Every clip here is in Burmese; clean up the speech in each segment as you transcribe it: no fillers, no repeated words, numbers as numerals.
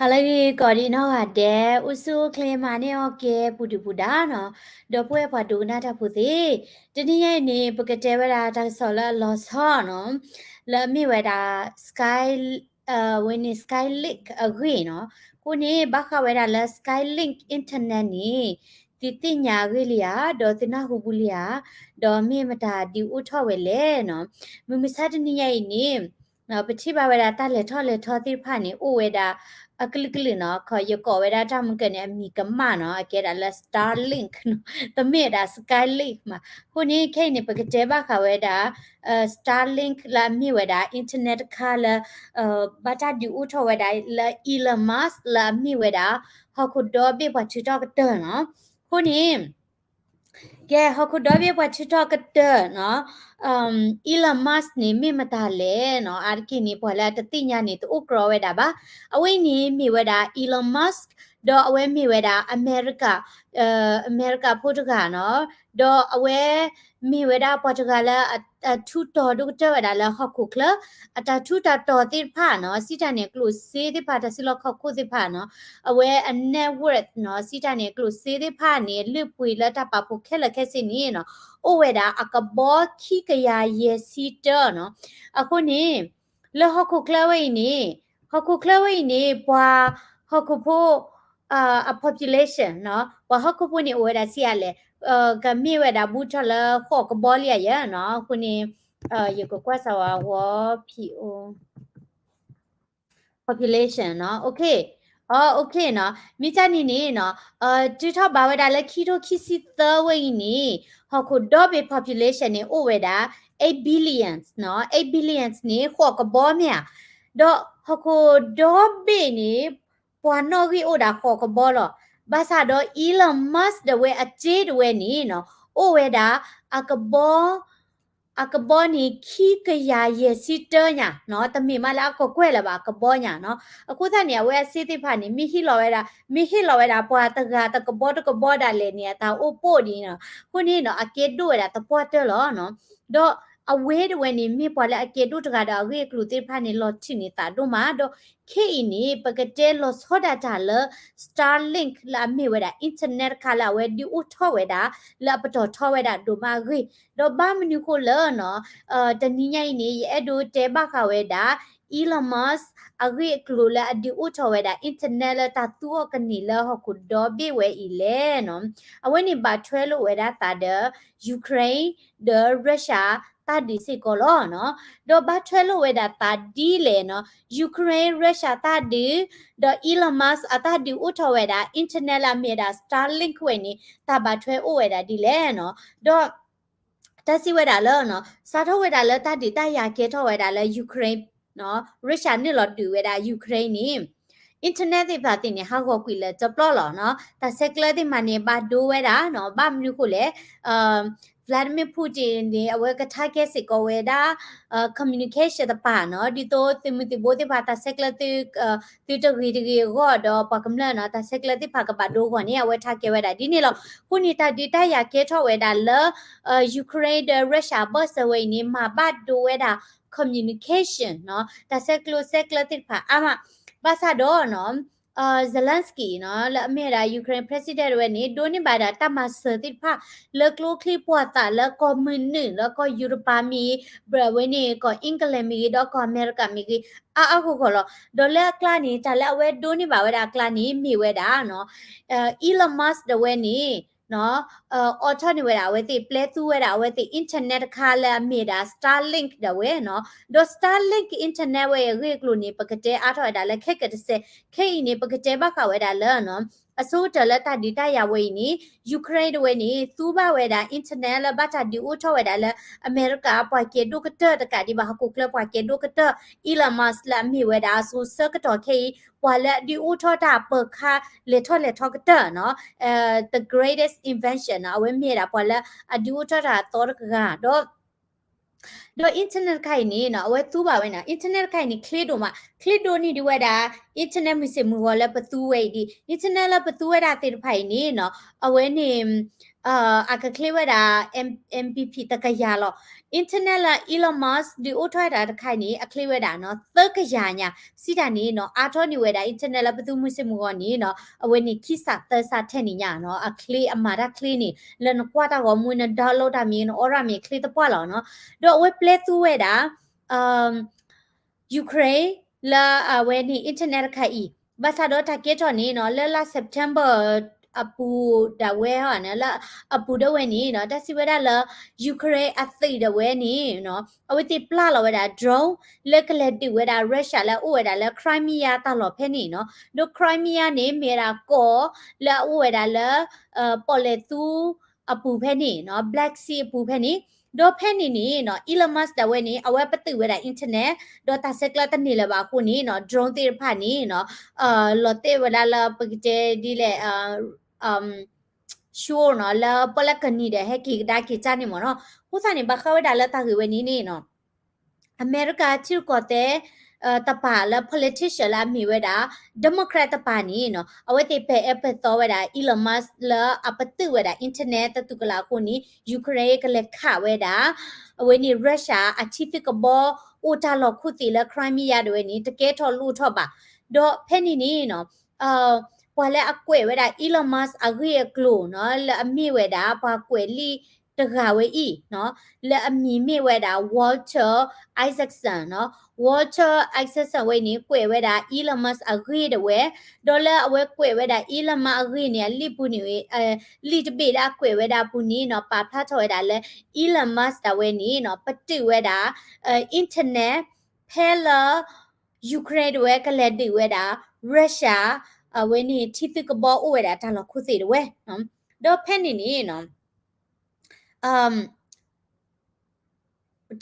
ฮาลาดีกอดีนอฮาเดอุซูเคลมาเนโอเคปุดุปุดาเนาะดอป่วยพอดูนาทาพุติตะนี่ไงนี่ปกติเวลาทาสอลลอสฮอเนาะแล้วมีเวลาสกายวันนี้สกายลิงก์agreeเนาะกูนี่บักเวลาละสกายลิงก์อินเทอร์เน็ตนี่ติติญาเวลียดอตินาฮูบุลียดอมีมตาดิอุทอเวเลเนาะมึงมิซาตนี่ไงนี่เนาะปฏิบัติเวลาตาเลทอติผานี่อูเวดาaklikli no kho yoko weda ta mungkin ya mi kama no akera la starlink no tame da skylink ma huni khe ni pakete ba kha weda starlink la mi weda internet khala bata di utho weda la Elon Musk la mi weda hokudo be ba chuta ka no huni แกเขาคุดอเบียกว่าชิตอกัเตอเนาะอีลอนมัสนี่มีมาตาเลเนาะอาร์กินี่พอแล้วตติญานี่ตุกรอเวดาบะเอาไว้นี่มีเวดาอีลอนมัสดอเอาไว้มีเวดาอเมริกาอเมริกาโปรตุเกสเนาะดอเอาไว้มีเวดาโปรตุเกสแล้วทุตอดูเตอเวดาแล้วเขาคุกละอะตาทุตาตอติผาเนาะสิตาเนี่ยกลุซีติผาตาสิลอเขาคุติผาเนาะ aware a network เนาะสิตาเนี่ยกลุซีติผาเนี่ยลือปุยแล้วตาปะปุแค่ละแค่สินี่เนาะโอเวดาอากะบอคีกะยาเยซีเตอร์เนาะအခုนี่แล้วเขาคุกละไว้นี่เขาคุกละไว้นี่ปว่าเขาคุผู้a population เนาะว่าเขาคุผู้นี่โอเวดาเสียเลยก็มีเวดาบูทะละขอกะบอเลียเยอะเนาะคุณนี่อยู่กับกว่าสวะวอพีโอ population เนาะโอเคโอเคเนาะมิจานี่นี่เนาะจุดทบาวดาละคิโตคิซิเตอร์เวนี่ฮอคุดอเบ population นี่โอเวดา8 billions เนาะ8 billions นี่ขวกบอเมียดอฮอคุดอเบนี่ปวนอกีโอดาขวกบอลอบาซาดออีลอนมัสเดเวอเจดเวนี่เนาะโอเวดาอากบอ akabo ni khi ka ya ye sister nya no tami mala ko kwe la ba akabo nya no aku tha ni we siti pha ni mi hi lo we da pwa ta ga ta kabo da le ni ta o po ni no ku ni no ake do da ta pwa te lo no do awe de we ni mi pwa la ake do ta ga da we klu ti pha ni lo chi ni ta do ma do ke ni pakate lo soda ta le starlink la mi we da internet khala we di u tho we da la pa to tho we da do ma gri တော့ဘာမနုခိုလနော်တနည်းငိုင်းနေအဲ့ဒိုတဲဘခဝဲတာ Elon Musk အဂိကလိုလာအဒီဥထဝဲတာ internet လာတတူကနေလာဟခုဒေါ်ဘေဝဲဤလဲနော်အဝဲနေပါထွဲလို့ဝဲတာတာဒ Ukraine the Russia တာဒီစီကောလောနော်တော့ဘာထွဲလို့ဝဲတာတာဒီလဲနော် Ukraine Russia တာဒီ the Elon Musk အတာဒီဥထဝဲတာ internet လာမြေတာ Starlink ဝဲနေတာဘာထွဲဥဝဲတာဒီလဲနော်တော့တဆီဝဲတာလောနော်စာထောဝဲတာလဲတတိတရကေထောဝဲတာလဲယူကရိန်းနော်ရုရှားနဲ့လော်တူဝဲတာယူကရိန်းနီအင်တာနက်တွေပါတင်နေဟာကောကွေလဲကြပလော်လော်နော်တဆက်ကလတဲ့မနေပါဒိုဝဲတာနော်ဘာမလို့ကိုလဲVladimir Putin ဒီအဝဲကထားခဲ့စစ်ကောဝဲတာcommunication တပါနော်ဒီတော့တင်မတိဘိုတဲ့ပါတဆက်ကလတဲ့တီတဂီရောတော့ပကမလနော်တဆက်ကလတဲ့ဖာကပါဒိုခေါနေအဝဲထားခဲ့ဝဲတာဒီနေ့လောခုနေတာဒီတရကေထောဝဲတာလဲယူကရိန်းတဲ့ရုရှားဘော့စဝဲနေမှာပါဒိုဝဲတာ communication နော်တဆက်ကလတဲ့ဖာအမဘာသာတော့နော်Zelensky เนาะและเมรา Ukraine President เวนี้โดนนี่บาดาตามาเสติพาเลิกโลคลิปวตาแล้วก็มือหนึ่งแล้วก็ยุโรปามีบราเวนี่ก็อังกฤษมีแล้วก็อเมริกามีกูก็แล้วโดนเลิกกลานี้แต่แล้วเวโดนนี่บาเวดากลานี้มีเวดาเนาะElon Musk เดเวนี่เนาะออทอนี่เวดาเวติเปลตูเวดาเวติอินเทอร์เน็ตคาลามีดา Starlink เดเวเนาะโด Starlink อินเทอร์เน็ตเวเรียกลูนี่ปกติอาทอดาและแค่กะเสခေနေပကတဲ့ဘခဝဲတာလဲနော်အစိုးတလက်တာဒီတရဝဲနီယူကရိန်းဝဲနီသူဘဝဲတာအင်တာနက်လဘတာဒီဦးထောဝဲတာလဲအမေရိကပွားကေဒုကတတကဒီဘဟကုကလပွားကေဒုကတအီလာမတ်လာမီဝဲတာဆိုစကတော်ခေပွာလဲဒီဦးထောတာပခါလေထောကတနော်the greatest invention အဝဲမြေတာပွာလဲအဒီဦးထောတာတော်ကတော့do internet kai ni no awe tu ba we na internet kai ni click do ni di we da internet mi se mu wo la patu we di internet la patu we da te phai ni no awe ni aka click we da mpp ตะกะยาlo internet ละ Elon Musk ဒီအိုထွားတာတခိုင်နေအခလိဝဲတာနော်သကရညာစီတာနေနော်အာထောနေဝဲတာ internet ละပသူမှုစမှုကောနေနော်အဝဲနေခိစာသစာထဲနေညာနော်အခလိအမာရခလိနေလနကွာတာကောမွေးနဒေါ်လို့တာမင်းနော်အော်ရမီခလိတပွားလောနော်တော့အဝဲ play သူဝဲတာယူကရိန်းလာအဝဲနေ internet ခိုင်ဘာသာတော့တကေတော့နေနော်လ September အပူဒါဝဲဟာနော်လာအပူတော့ဝဲနေနော်တစီဝဲတာလာယူကရိန်းအသိတော့ဝဲနေနော်အဝဲတိပလာလောဝဲတာ drone လက်ကလက်တိဝဲတာ Russia လာဥဝဲတာလာ Crimea တာလောဖဲနေနော်တို့ Crimea နေမေရာကောလာဥဝဲတာလာပေါ်လေသူအပူဖဲနေနော် Black Sea အပူဖဲနေတော့ဖဲနေနေနော် Elon Musk တဝဲနေအဝဲပတိဝဲတာ internet တော့တဆက်ကလတနေလပါခုနေနော် drone တိဖာနေနော်လော်တေဝလာလာပကတဲ့ဒီလေsure နော်လာပလကနီတဲ့ဟဲကီဒါကီချာနေမနော်ခုစားနေဘခဝဲဒါလာတာကဝဲနေနေနော်အမေရိကချီကိုတဲ့တပါလာ politician လာမြဝဲတာ democrat တပါနေနော်အဝဲတေဖဲအပတော်ဝဲတာ Elon Musk လာအပတုဝဲတာ internet တတုကလာကိုနီယူကရိန်းကလည်းခဝဲတာအဝဲနေ Russia အချီပကဘောအိုတာလောက်ခုတီလာ Crimea တွေနေတကယ်ထော်လူထော်ပါတော့ဖဲနေနေနော်พอแล้วกวยเวดาอีลอนมัสก์เรียกลูเนาะแล้วมีเวดาพอกวยลีตะกาเวอีเนาะแล้วมีเวดาวอลเตอร์ไอแซคสันเนาะวอลเตอร์ไอแซคสันเวนี้กวยเวดาอีลอนมัสก์เรียดเวดอลลาร์เวกวยเวดาอีลอนมัสก์เรียเนี่ยลีปุนี่ลีตะเบดากวยเวดาปุนี่เนาะปาพลาทเวดาแล้วอีลอนมัสก์เวนี้เนาะปฏิเวดาอินเทอร์เน็ตเพลยูเครนเวก็เลยดิเวดารัสเซียအဝဲနေချီတကဘောဥဝဲတာတလခုစီဝဲနော်တော့ဖက်နေနေနော်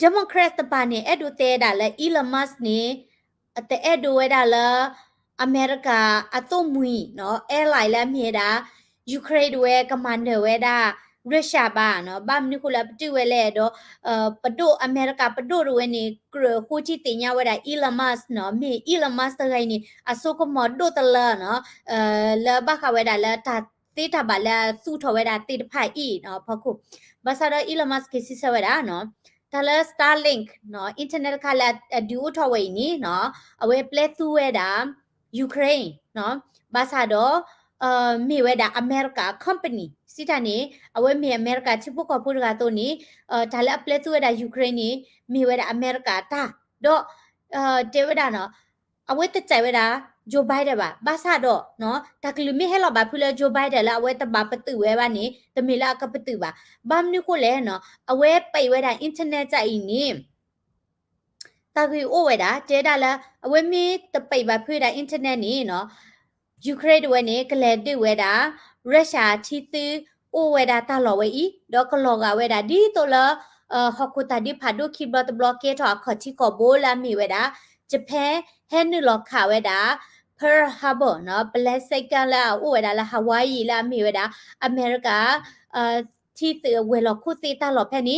democrat တပါနေအဲ့ဒိုတဲတာလဲ Elon Musk နေအတဲအဲ့ဒိုဝဲတာလဲအမေရိကအတုံမွီနော် airline လဲမြေတာယူကရိန်းဝဲ commander ဝဲတာရုရှားပါနော်ဘာမနိခုလာပတူဝဲလဲတော့ပဒိုအမေရိကပဒိုရဝဲနေခိုချီတင်ညာဝဲတာ Elon Musk နော်မြေ Elon Musk တိုင်းနေအစောကမဒိုတလာနော်လာဘခဝဲတာလာတာတေးတာပါလာသူ့ထော်ဝဲတာတေးတဖိုက်ဤနော်ဖခုဘာသာတော့ Elon Musk ကစီဆဝဲတာနော်ဒါလဲ Starlink နော် internet ခါလာဒူထော်ဝဲနီနော်အဝဲ play သူ့ဝဲတာ Ukraine နော်ဘာသာတော့มีเวดาอเมริกา company สิตานี่အဝဲมีอเมริกาชิบุกอพุกาโตนี่ဒါလည်းအပလက်သူဝဲတာယူကရိန်းนี่มีเวดาอเมริกาတာတော့တေဝဒနော်အဝဲတကြိုင်ဝဲတာဂျိုဘိုင်ဒန်ပါဘာသာတော့နော်ဒါကလူမီဟဲလောက်ပါဖူလဲဂျိုဘိုင်ဒန်လာအဝဲတပါပတူဝဲပါနေတမီလာကပတူပါဘာမနုကိုလဲနော်အဝဲပိတ်ဝဲတာအင်တာနက်ကြိုင်နေတာကီအိုဝဲတာတဲတာလားအဝဲမီတပိတ်ပါဖွေးတာအင်တာနက်နေနော်ယူကရိန်းဝဲနေကလဲတူဝဲတာရုရှားချီတူအိုဝဲတာတာလော်ဝဲဤဒေါကလော်ကဝဲတာဒီတိုလာဟခုတာဒီဖာဒိုခိဘတ်ဘလော့ကေထောခချီကောဘိုလာမီဝဲတာဂျပန်ဟဲနူလော်ခဝဲတာ Pearl Harbor နော် Black Second လာအိုဝဲတာလာ Hawaii လာမီဝဲတာ America ချီတူဝဲလော်ခုစီတာလော်ဖဲနီ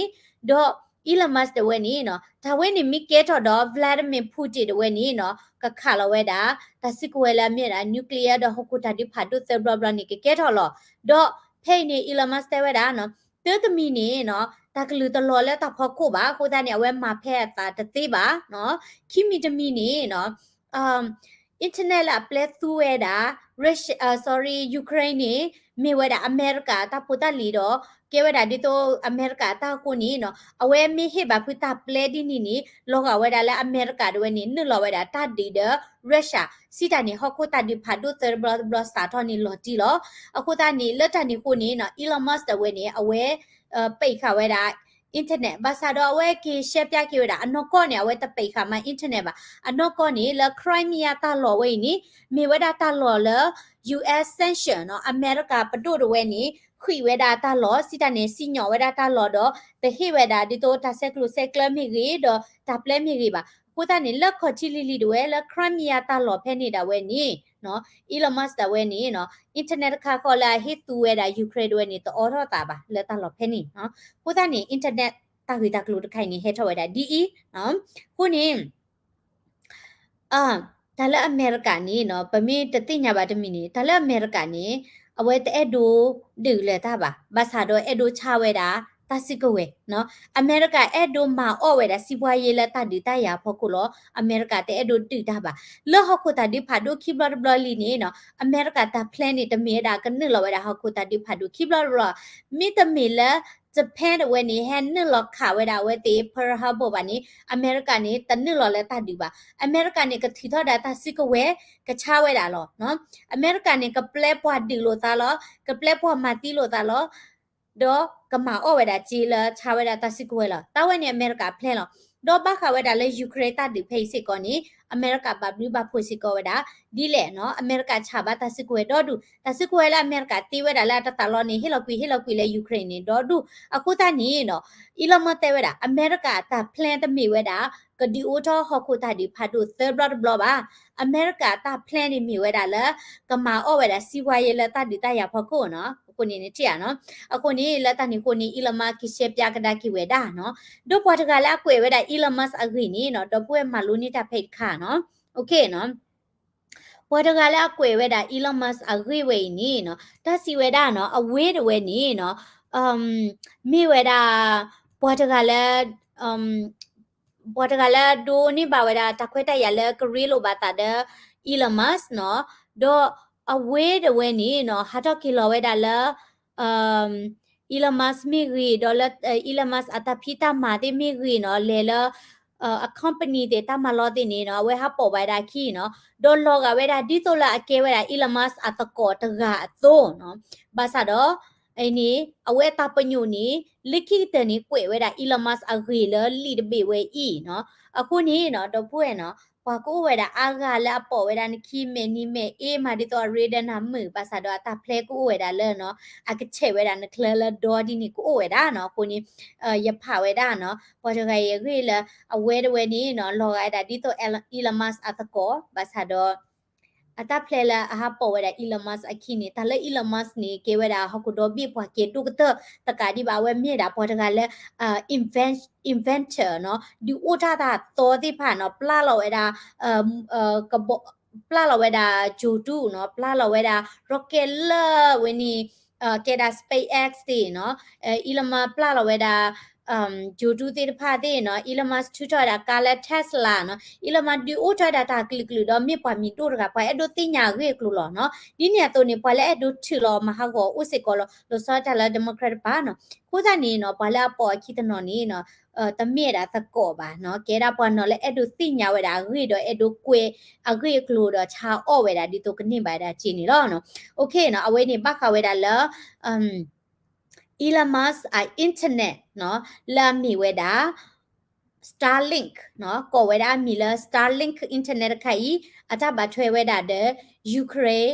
တော့ Elon Musk တဝဲနီနော်ဒါဝဲနီမီကေထော်တော့ Vladimir Putin တဝဲနီနော်ကခါလော်ဝဲတာဒါစစ်ကွဲလာမြဲတာ nuclear တော့ဟခုတာဒီဖာဒိုသဘလနီကေထော်လော်တော့ဖေးနေ Elon Musk တဝဲတာနော်တဲတမီနေနော်တာကလူတလော်လဲတာဖောက်ကိုပါကိုသားနေအဝဲမှာဖဲတာတသေးပါနော်ခိမီတမီနေနော်internet လာ play သူဝဲတာ sorry Ukraine နေမြေဝဲတာ America တာပိုတာလီတော့ကဲဝဲတာဒီတော့ America တာကိုနီနော်အဝဲမီဟေဘာဖူတာ play ဒီနီလောကဝဲတာလဲ America တွေနီနလောဝဲတာတာဒီဒ Russia စီတာနေဟခုတာဒီဖာဒိုသဘလစာထော်နီလော်တီလောအခုတာနီလက်တာနီကိုနီနော် Elon Musk တဝဲနေအဝဲပိတ်ခဝဲတာinternet ဘာသာတော့ဝဲကရှက်ပြကေဝဲတာအနော့ကောနေဝဲတပိတ်ခမှာ internet ပါအနော့ကောနေလ Crimea တာလော်ဝဲနီမေဝဲတာတာလော်လ US sanction နော် America ပဒိုဝဲနီခွေဝဲတာတာလော်စီတနေစီညောဝဲတာတာလော်တော့တဟိဝဲတာဒီတော့တာဆက်ကလုဆက်ကလမီရီတော့တာပလဲမီရီပါကိုတာနေလက်ခေါ်ချီလီလီတွေလ Crimea တာလော်ဖဲနေတာဝဲနီနော် Elon Musk တဝဲနီနော် internet ခါခေါ်လာဟစ်သူဝဲတာ Ukraine ဝဲနီတော့တော့တာပါလက်တာလော်ဖဲနီနော်ကိုတာနေ internet တာဝီတာကလုတခိုင်နေဟဲထော်ဝဲတာဒီနော်ခုနေဒါလည်းအမေရိကန်နေနော်ဗမေတသိညာပါတမီနေဒါလည်းအမေရိကန်နေအဝဲတဲ့ဒိုဒူလေတာပါဘာသာတော့အဒိုချဝဲတာ ตาสิกเวเนาะอเมริกาเอโดมาออเวดาสิบวายเลตาดิตายาพอกุลอเมริกาเตเอโดดิดาบาเลฮอกุตาดิพาดูคิบลอบลอลีนี่เนาะอเมริกาตาแพลนนี่ตะเมดากันนึลอเวดาฮอกุตาดิพาดูคิบลอบลอมีตะเมลจะแพนเวนี่แฮนนึลอขาเวดาเวตีเพอร์ฮาโบบานี่อเมริกานี่ตะนึลอเลตาดิบาอเมริกานี่ก็ทิทอดาตาสิกเวกะชาเวดาลอเนาะอเมริกานี่ก็เปลปวาดิโลตาลอกะเปลปวามาติโลตาลอดอกะมาออเวดาจีลชาเวดาตาสิกเวลตาเวนี่อเมริกาแพลนลอดอบักขเวดาเลยูเครนตาดิเพซิกอนี่อเมริกาบับริบาโพซิกอเวดาดีแหละเนาะอเมริกาชาบาตาสิกเวดอดูตาสิกเวลอเมริกาตีเวดาลาตาตาลอนี่เฮลกุยเลยูเครนนี่ดอดูအခုတနီနော်အီလမတဲဝဲတာအမေရိကတာပလန်တမီဝဲတာကဒီအိုထောဟခုတာဒီဖာဒိုသဘလတ်ဘလဘာအမေရိကတာပလန်နေမီဝဲတာလဲကမာအော့ဝဲတာစီဝါရဲလက်တာဒီတရဖခုနော်အခုနေနေတိရနော်အခုနေလက်တာနေကိုနေအီလမကိရှေပြကဒါကိဝဲတာနော်ဒိုပေါ်တကလာကွေဝဲတာအီလမတ်အဂရီနီနော်ဒပွဲမလူနေတာဖိတ်ခါနော်โอเคနော်ပေါ်တကလာကွေဝဲတာအီလမတ်အဂရီဝဲနီနော်တစီဝဲတာနော်အဝေးတဝဲနီနော်မိဝဲတာပေါ်တကလည်းပေါ်တကလည်းဒိုနိဘဝဲတာတခွဲတရလဲကရီလိုဘာတာဒအီလမတ်နော်ဒေါ်အဝဲတဝဲနီနော်ဟာတော့ကီလိုဝဲတာလဲအီလမတ်မီရီဒေါ်လက်အီလမတ်အတဖီတာမာတိမီရီနော်လဲလဲa company de ta malo de ni no we ha po ba da ki no do lo ga we da di to la ake we da ilamas atako ta ga to no ba sa do ai ni awe ta panyu ni likhi te ni kwe we da ilamas agri le li de be we i no aku ni no do pwe no kwa ko we da aga la po we da ni ki me ni me e ma di to re da na mu ba sa do ta ple ko we da le no ake che we da na kle la do di ni ko we da no ko ni ya pha we da no po to ga ye gri la awe de we ni no lo ga da di to ilamas atako ba sa doအတဖလဲလာအဟပေါ်ဝဲအီလမတ်အခီနေတာလဲအီလမတ်နေကေဝဲတာဟခုဒိုဘီပွားကေတုကတကာဒီဘာဝဲမြေတာပေါ်တကလဲinventor เนาะဒီအိုတာတာတော်တိဖာเนาะပလာလောဝဲတာကဘပလာလောဝဲတာဂျူတူเนาะပလာလောဝဲတာ rocket လဝဲနီကေဒါ SpaceX တီเนาะအီလမပလာလောဝဲတာဂျိုတူတေဖာတေနော်အီလမတ်ထူထတာကာလက်တက်စလာနော်အီလမတ်ဒီအိုထတာတာကလစ်ကလူတော့မြေပွားမီတိုတကပွားအဲ့ဒိုတင်ညာရေကလူလောနော်ဒီနေတော့နေပွားလဲအဲ့ဒိုထူလောမဟာကောဥစစ်ကောလောလောစာတလာဒီမိုကရက်ပါနော်ခိုးတဲ့နေနော်ပွားလာပေါ်ခိတနော်နေနော်တမေတာသကောပါနော်ကဲတာပွားနော်လဲအဲ့ဒိုတင်ညာဝဲတာရေတော့အဲ့ဒိုကွေအဂရေကလူတော့ချာအော့ဝဲတာဒီတော့ကနေပါတာချီနေလောနော်โอเคနော်အဝဲနေပတ်ခဝဲတာလဲElon Musk internet เนาะလာမီဝဲတာ Starlink เนาะကိုဝဲတာမီလာ Starlink internet ခိုင်အတဘထွဲဝဲတာတဲ့ Ukraine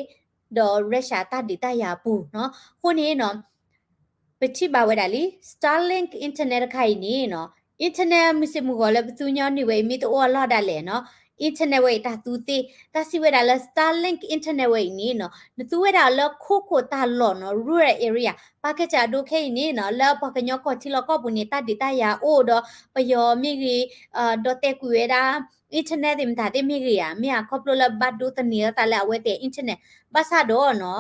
ဒေါ်ရုရှားတဒီတရပူเนาะခုနေเนาะပတိဘဝဲတာလီ Starlink internet ခိုင်နေเนาะ internet မရှိမှုကလည်းဘသူညနေဝဲမိတော့လာတာလေเนาะinternet way ta tu te ta si we da la Starlink internet way ni no tu we da la kho ta lo no rural area pa ke cha do khe ni no la pa ke nyo ko thi lo ko bu ni ta di ta ya o do pa yo mi gi do te ku we da internet dim ta te mi gi ya mi a khop lo la ba do ta ni ta la we te internet ba sa do no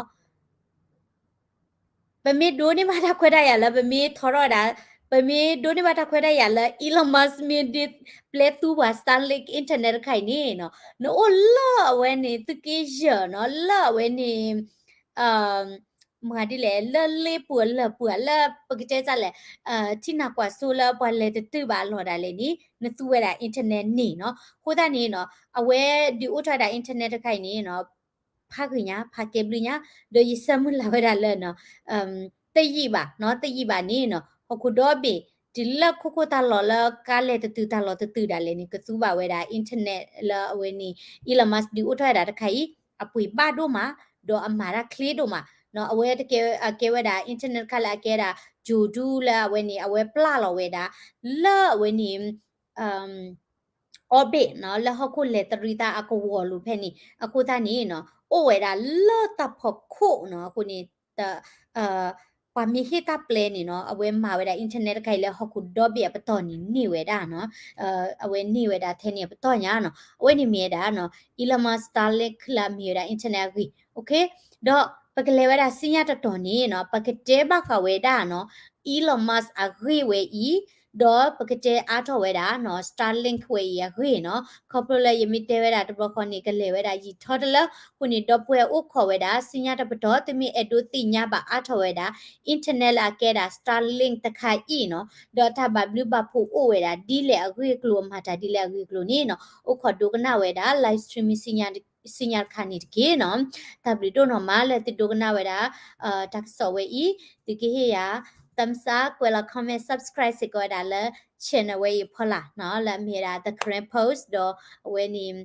ပမေဒိုနေမှာတာခွဲတရလားပမေထော်ရတာပမေဒိုနေမှာတာခွဲတရလား Elon Musk မြင်ဒီ play to was Starlink internet ခိုင်နေနော်နော်လာဝဲနေတကေရနော်လာဝဲနေမာဒီလေလေပူလပူလပကတဲ့ကြလေတိနာကွာဆိုလာပွာလေတူပါလော်တာလေနီနသူဝဲတာ internet နေနော်ခိုးတာနေနော်အဝဲဒီဥထတာ internet ခိုင်နေနော်ဖာခွညာဖာကေဘလညာဒိုယစမလာဝဲတာလဲနော်တည်ရပါနော်တည်ရပါနေနော်ဟခုတော့ဘေဒီလက်ခုတာလော်လကားလေတူတာလော်တူတာလေနီကသူပါဝဲတာ internet လာဝဲနီ Elon Musk ဒီဥထတာတခိုင်အပွေပါတော့မှာတော့အမာရာကလေးတော့မှာနော်အဝဲတကဲဝဲတာ internet ခလာကဲတာဂျူဒူလာဝဲနီအဝဲပလာလော်ဝဲတာလာဝဲနီorbit နော်လဟခုလေတရီတာအကိုဝလူဖဲနီအခုသားနေနော်အိုဝဲတာလော့တပ်ဖို့ခုနော်အခုနေတာပမီဟီတာပလေနီနော်အဝဲမှာဝဲတာ internet ခိုင်လေဟခုဒေါ်ဘီပတော်နီဝဲတာနော်အဝဲနီဝဲတာထဲနေပတော်ညာနော်အဝဲနီမြေတာနော် Elon Musk Starlink လာမြေတာ internet ကြီး okay တော့ပကလေဝဲတာစင်ရတော်နေနော်ပကတဲဘခဝဲတာနော် Elon Musk agree we e do pakete ato we da no Starlink we ye agree no corporate yimite we da to ko ni kale we da yi thodala kuni do pwe o kho we da sinya da do timi edu ti nya ba ato we da internet la ke da Starlink ta khai i no do ta ba blu ba phu o we da di le agree klo ma ta di le agree klo ni no o kho do kana we da live streaming sinya khani ke no ta bli do no ma le ti do kana we da tak so we i ti ke ya thumbs up ကွယ်လာ comment subscribe สิก็ได้ละ channel ไว้พอละเนาะและมีได้ the current post ดอเวนิม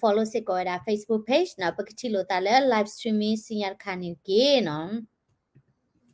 follow สิก็ได้ Facebook page เนาะปกติโลตาละ live streaming สิญญาณคันนี้เนาะ